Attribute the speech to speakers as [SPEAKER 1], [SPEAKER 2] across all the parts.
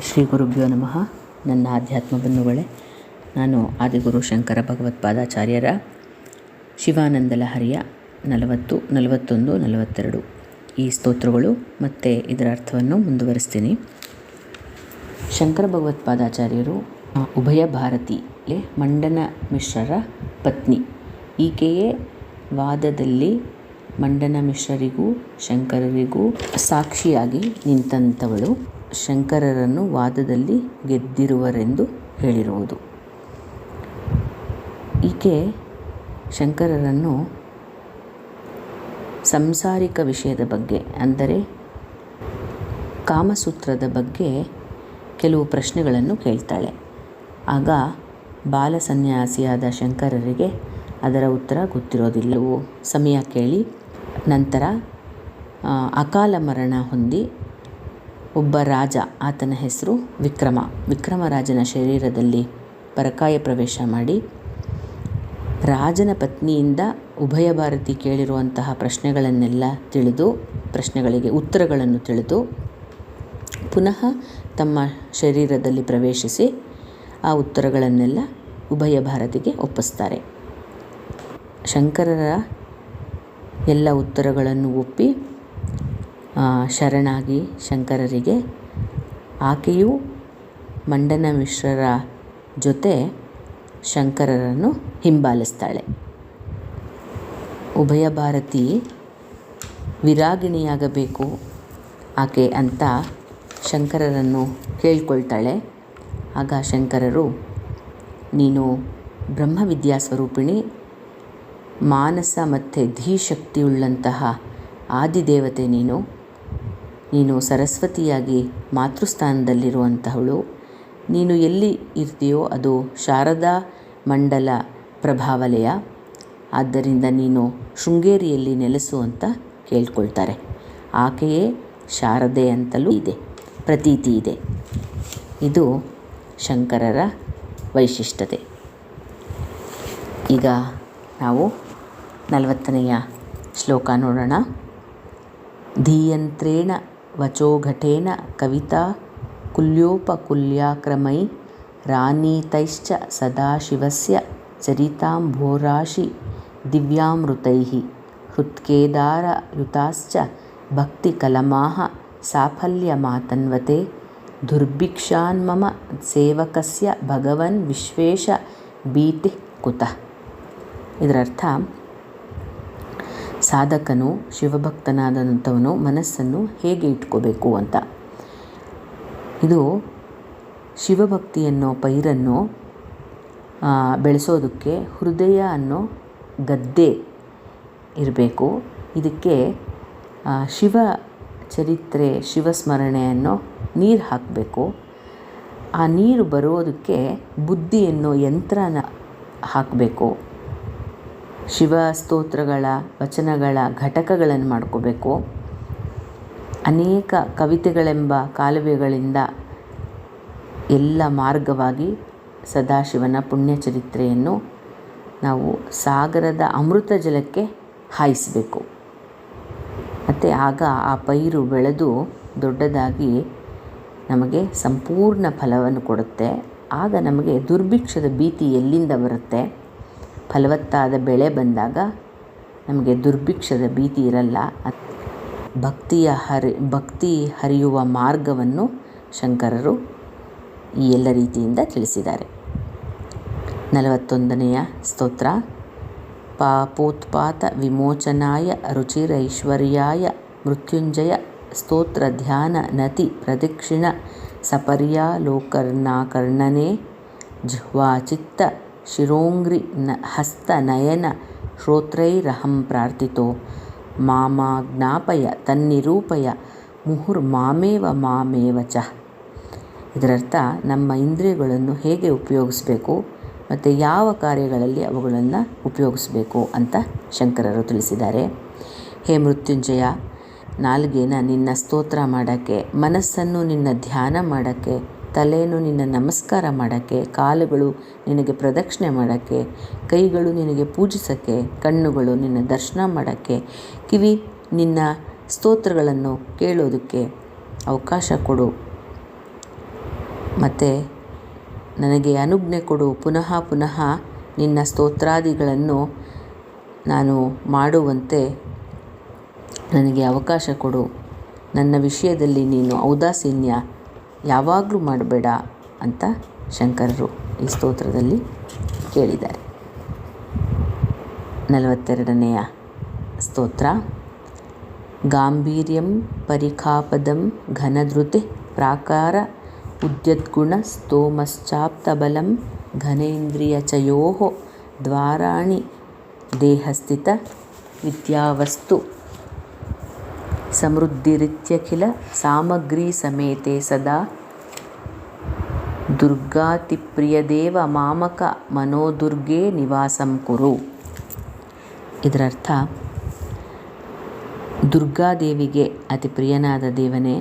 [SPEAKER 1] ಶ್ರೀ ಗುರುಭ್ಯೋ ನಮಃ. ನನ್ನ ಆಧ್ಯಾತ್ಮ ಬಂಧುಗಳೇ, ನಾನು ಆದಿಗುರು ಶಂಕರ ಭಗವತ್ಪಾದಾಚಾರ್ಯರ ಶಿವಾನಂದ ಲಹರಿಯ 40, 41, 42 ಈ ಸ್ತೋತ್ರಗಳು ಮತ್ತು ಇದರ ಅರ್ಥವನ್ನು ಮುಂದುವರಿಸ್ತೀನಿ. ಶಂಕರ ಭಗವತ್ಪಾದಾಚಾರ್ಯರು ಉಭಯ ಭಾರತಿಯಲ್ಲಿ ಮಂಡನ ಮಿಶ್ರರ ಪತ್ನಿ. ಈಕೆಯೇ ವಾದದಲ್ಲಿ ಮಂಡನ ಮಿಶ್ರರಿಗೂ ಶಂಕರರಿಗೂ ಸಾಕ್ಷಿಯಾಗಿ ನಿಂತಂಥವಳು. ಶಂಕರರನ್ನು ವಾದದಲ್ಲಿ ಗೆದ್ದಿರುವರೆಂದು ಹೇಳಿರುವುದು. ಈಕೆ ಶಂಕರರನ್ನು ಸಂಸಾರಿಕ ವಿಷಯದ ಬಗ್ಗೆ, ಅಂದರೆ ಕಾಮಸೂತ್ರದ ಬಗ್ಗೆ ಕೆಲವು ಪ್ರಶ್ನೆಗಳನ್ನು ಕೇಳ್ತಾಳೆ. ಆಗ ಬಾಲ ಸನ್ಯಾಸಿಯಾದ ಶಂಕರರಿಗೆ ಅದರ ಉತ್ತರ ಗೊತ್ತಿರೋದಿಲ್ಲವೋ. ಸಮಯ ಕೇಳಿ ನಂತರ ಅಕಾಲ ಮರಣ ಹೊಂದಿ ಒಬ್ಬ ರಾಜ, ಆತನ ಹೆಸರು ವಿಕ್ರಮರಾಜನ ಶರೀರದಲ್ಲಿ ಪರಕಾಯ ಪ್ರವೇಶ ಮಾಡಿ ರಾಜನ ಪತ್ನಿಯಿಂದ ಉಭಯ ಭಾರತಿ ಕೇಳಿರುವಂತಹ ಪ್ರಶ್ನೆಗಳನ್ನೆಲ್ಲ ತಿಳಿದು, ಪ್ರಶ್ನೆಗಳಿಗೆ ಉತ್ತರಗಳನ್ನು ತಿಳಿದು ಪುನಃ ತಮ್ಮ ಶರೀರದಲ್ಲಿ ಪ್ರವೇಶಿಸಿ ಆ ಉತ್ತರಗಳನ್ನೆಲ್ಲ ಉಭಯ ಭಾರತಿಗೆ ಒಪ್ಪಿಸ್ತಾರೆ. ಶಂಕರರ ಎಲ್ಲ ಉತ್ತರಗಳನ್ನು ಒಪ್ಪಿ ಶರಣಾಗಿ ಶಂಕರರಿಗೆ ಆಕೆಯು ಮಂಡನ ಮಿಶ್ರರ ಜೊತೆ ಶಂಕರರನ್ನು ಹಿಂಬಾಲಿಸ್ತಾಳೆ. ಉಭಯ ಭಾರತಿ ವಿರಾಗಿಣಿಯಾಗಬೇಕು ಆಕೆ ಅಂತ ಶಂಕರರನ್ನು ಕೇಳ್ಕೊಳ್ತಾಳೆ. ಆಗ ಶಂಕರರು, ನೀನು ಬ್ರಹ್ಮವಿದ್ಯಾ ಸ್ವರೂಪಿಣಿ, ಮಾನಸ ಮತ್ತು ಧೀಶಕ್ತಿಯುಳ್ಳಂತಹ ಆದಿದೇವತೆ, ನೀನು ಸರಸ್ವತಿಯಾಗಿ ಮಾತೃಸ್ಥಾನದಲ್ಲಿರುವಂತಹವಳು. ನೀನು ಎಲ್ಲಿ ಇರ್ತೀಯೋ ಅದು ಶಾರದಾ ಮಂಡಲ ಪ್ರಭಾವಲಯ. ಆದ್ದರಿಂದ ನೀನು ಶೃಂಗೇರಿಯಲ್ಲಿ ನೆಲೆಸು ಅಂತ ಕೇಳ್ಕೊಳ್ತಾರೆ. ಆಕೆಯೇ ಶಾರದೆ ಅಂತಲೂ ಪ್ರತೀತಿ ಇದೆ. ಇದು ಶಂಕರರ ವೈಶಿಷ್ಟ್ಯತೆ. ಈಗ ನಾವು 40ನೆಯ ಶ್ಲೋಕ ನೋಡೋಣ. ಧೀಯಂತ್ರೇಣ ವಚೋಘಟೇನ ಕವಿತಾ ಕುಲ್ಯೋಪಕುಲ್ಯಾಕ್ರಮೈ ರಾನೀತೈಶ್ಚ ಸದಾಶಿವಸ್ಯ ಚರಿತಾಂಭೋರಾಶಿ ದಿವ್ಯಾಮೃತೈಃ ಹೃತ್ಕೇದಾರಯುತಾಶ್ಚ ಭಕ್ತಿಕಲಮಾಃ ಸಾಫಲ್ಯಮಾತನ್ವತೆ ದುರ್ಭಿಕ್ಷಾನ್ಮಮ ಸೇವಕಸ್ಯ ಭಗವನ್ ವಿಶ್ವೇಶ ಭೀತಿಃ ಕುತಃ. ಇದರರ್ಥ, ಸಾಧಕನು, ಶಿವಭಕ್ತನಾದಂಥವನು ಮನಸ್ಸನ್ನು ಹೇಗೆ ಇಟ್ಕೋಬೇಕು ಅಂತ. ಇದು ಶಿವಭಕ್ತಿ ಅನ್ನೋ ಪೈರನ್ನು ಬೆಳೆಸೋದಕ್ಕೆ ಹೃದಯ ಅನ್ನೋ ಗದ್ದೆ ಇರಬೇಕು. ಇದಕ್ಕೆ ಶಿವ ಚರಿತ್ರೆ, ಶಿವಸ್ಮರಣೆ ಅನ್ನೋ ನೀರು ಹಾಕಬೇಕು. ಆ ನೀರು ಬರೋದಕ್ಕೆ ಬುದ್ಧಿ ಅನ್ನೋ ಯಂತ್ರನ ಹಾಕಬೇಕು. ಶಿವ ಸ್ತೋತ್ರಗಳ ವಚನಗಳ ಘಟಕಗಳನ್ನು ಮಾಡ್ಕೋಬೇಕು. ಅನೇಕ ಕವಿತೆಗಳೆಂಬ ಕಾಲುವೆಗಳಿಂದ ಎಲ್ಲ ಮಾರ್ಗವಾಗಿ ಸದಾಶಿವನ ಪುಣ್ಯಚರಿತ್ರೆಯನ್ನು ನಾವು ಸಾಗರದ ಅಮೃತ ಜಲಕ್ಕೆ ಹಾಯಿಸಬೇಕು. ಮತ್ತು ಆಗ ಆ ಪೈರು ಬೆಳೆದು ದೊಡ್ಡದಾಗಿ ನಮಗೆ ಸಂಪೂರ್ಣ ಫಲವನ್ನು ಕೊಡುತ್ತೆ. ಆಗ ನಮಗೆ ದುರ್ಭಿಕ್ಷದ ಭೀತಿ ಎಲ್ಲಿಂದ ಬರುತ್ತೆ? ಫಲವತ್ತಾದ ಬೆಳೆ ಬಂದಾಗ ನಮಗೆ ದುರ್ಭಿಕ್ಷದ ಭೀತಿ ಇರಲ್ಲ. ಭಕ್ತಿ ಹರಿಯುವ ಮಾರ್ಗವನ್ನು ಶಂಕರರು ಈ ಎಲ್ಲ ರೀತಿಯಿಂದ ತಿಳಿಸಿದ್ದಾರೆ. 41ನೆಯ ಸ್ತೋತ್ರ. ಪಾಪೋತ್ಪಾತ ವಿಮೋಚನಾಯ ರುಚಿರೈಶ್ವರ್ಯಾಯ ಮೃತ್ಯುಂಜಯ ಸ್ತೋತ್ರ ಧ್ಯಾನ ನತಿ ಪ್ರದಕ್ಷಿಣ ಸಪರ್ಯಾಲೋಕರ್ಣಾಕರ್ಣನೆ ಜಿಹ್ವಾಚಿತ್ತ ಶಿರೋಂಗ್ರಿ ಹಸ್ತನಯನ ಶ್ರೋತ್ರೈರಹಂ ಪ್ರಾರ್ಥಿತೋ ಮಾಮಾಜ್ಞಾಪಯ ತನ್ನಿರೂಪಯ ಮುಹುರ್ಮಾಮೇವ ಚ. ಇದರರ್ಥ, ನಮ್ಮ ಇಂದ್ರಿಯಗಳನ್ನು ಹೇಗೆ ಉಪಯೋಗಿಸಬೇಕು ಮತ್ತು ಯಾವ ಕಾರ್ಯಗಳಲ್ಲಿ ಅವುಗಳನ್ನು ಉಪಯೋಗಿಸಬೇಕು ಅಂತ ಶಂಕರರು ತಿಳಿಸಿದ್ದಾರೆ. ಹೇ ಮೃತ್ಯುಂಜಯ, ನಾಲ್ಗೆನ ನಿನ್ನ ಸ್ತೋತ್ರ ಮಾಡೋಕ್ಕೆ, ಮನಸ್ಸನ್ನು ನಿನ್ನ ಧ್ಯಾನ ಮಾಡೋಕ್ಕೆ, ತಲೆಯನ್ನು ನಿನ್ನ ನಮಸ್ಕಾರ ಮಾಡೋಕ್ಕೆ, ಕಾಲುಗಳು ನಿನಗೆ ಪ್ರದಕ್ಷಿಣೆ ಮಾಡೋಕ್ಕೆ, ಕೈಗಳು ನಿನಗೆ ಪೂಜಿಸೋಕ್ಕೆ, ಕಣ್ಣುಗಳು ನಿನ್ನ ದರ್ಶನ ಮಾಡೋಕ್ಕೆ, ಕಿವಿ ನಿನ್ನ ಸ್ತೋತ್ರಗಳನ್ನು ಕೇಳೋದಕ್ಕೆ ಅವಕಾಶ ಕೊಡು ಮತ್ತು ನನಗೆ ಅನುಜ್ಞೆ ಕೊಡು, ಪುನಃ ಪುನಃ ನಿನ್ನ ಸ್ತೋತ್ರಾದಿಗಳನ್ನು ನಾನು ಮಾಡುವಂತೆ ನನಗೆ ಅವಕಾಶ ಕೊಡು. ನನ್ನ ವಿಷಯದಲ್ಲಿ ನೀನು ಔದಾಸೀನ್ಯ ಯಾವಾಗಲೂ ಮಾಡಬೇಡ ಅಂತ ಶಂಕರರು ಈ ಸ್ತೋತ್ರದಲ್ಲಿ ಕೇಳಿದ್ದಾರೆ. 42ನೆಯ ಸ್ತೋತ್ರ. ಗಾಂಭೀರ್ಯಂ ಪರಿಖಾಪದಂ ಘನಧೃತಿ ಪ್ರಾಕಾರ ಉದ್ಯದ್ಗುಣ ಸ್ತೋಮಶ್ಚಾಪ್ತಬಲಂ ಘನೇಂದ್ರಿಯಚಯೋ ದ್ವಾರಾಣಿ ದೇಹಸ್ಥಿತ ವಿದ್ಯಾವಸ್ತು ಸಮೃದ್ಧಿರಿತ್ಯಖಿಲ ಸಾಮಗ್ರಿ ಸಮೇತೆ ಸದಾ ದುರ್ಗಾತಿಪ್ರಿಯದೇವ ಮಾಮಕ ಮನೋದುರ್ಗೆ ನಿವಾಸಂ ಕುರು. ಇದರರ್ಥ, ದುರ್ಗಾದೇವಿಗೆ ಅತಿ ಪ್ರಿಯನಾದ ದೇವನೇ,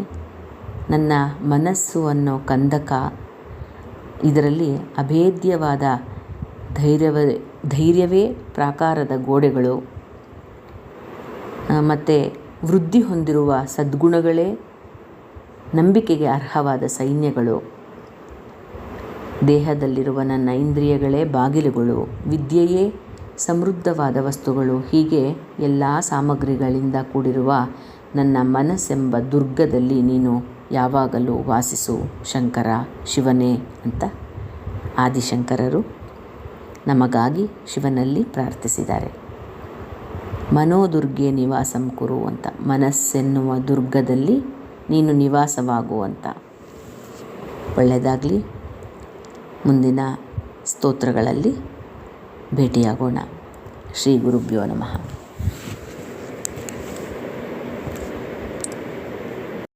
[SPEAKER 1] ನನ್ನ ಮನಸ್ಸು ಅನ್ನೋ ಕಂದಕ, ಇದರಲ್ಲಿ ಅಭೇದ್ಯವಾದ ಧೈರ್ಯವೇ ಪ್ರಾಕಾರದ ಗೋಡೆಗಳು ಮತ್ತು ವೃದ್ಧಿ ಹೊಂದಿರುವ ಸದ್ಗುಣಗಳೇ ನಂಬಿಕೆಗೆ ಅರ್ಹವಾದ ಸೈನ್ಯಗಳು. ದೇಹದಲ್ಲಿರುವ ನನ್ನ ಇಂದ್ರಿಯಗಳೇ ಬಾಗಿಲುಗಳು, ವಿದ್ಯೆಯೇ ಸಮೃದ್ಧವಾದ ವಸ್ತುಗಳು. ಹೀಗೆ ಎಲ್ಲ ಸಾಮಗ್ರಿಗಳಿಂದ ಕೂಡಿರುವ ನನ್ನ ಮನಸ್ಸೆಂಬ ದುರ್ಗದಲ್ಲಿ ನೀನು ಯಾವಾಗಲೂ ವಾಸಿಸು ಶಂಕರ, ಶಿವನೇ ಅಂತ ಆದಿಶಂಕರರು ನಮಗಾಗಿ ಶಿವನಲ್ಲಿ ಪ್ರಾರ್ಥಿಸಿದ್ದಾರೆ. ಮನೋದುರ್ಗೆ ನಿವಾಸಂ ಕುರು ಅಂತ, ಮನಸ್ಸೆನ್ನುವ ದುರ್ಗದಲ್ಲಿ ನೀನು ನಿವಾಸವಾಗುವಂತ. ಒಳ್ಳೆಯದಾಗಲಿ. ಮುಂದಿನ ಸ್ತೋತ್ರಗಳಲ್ಲಿ ಭೇಟಿಯಾಗೋಣ. ಶ್ರೀ ಗುರುಭ್ಯೋ ನಮಃ.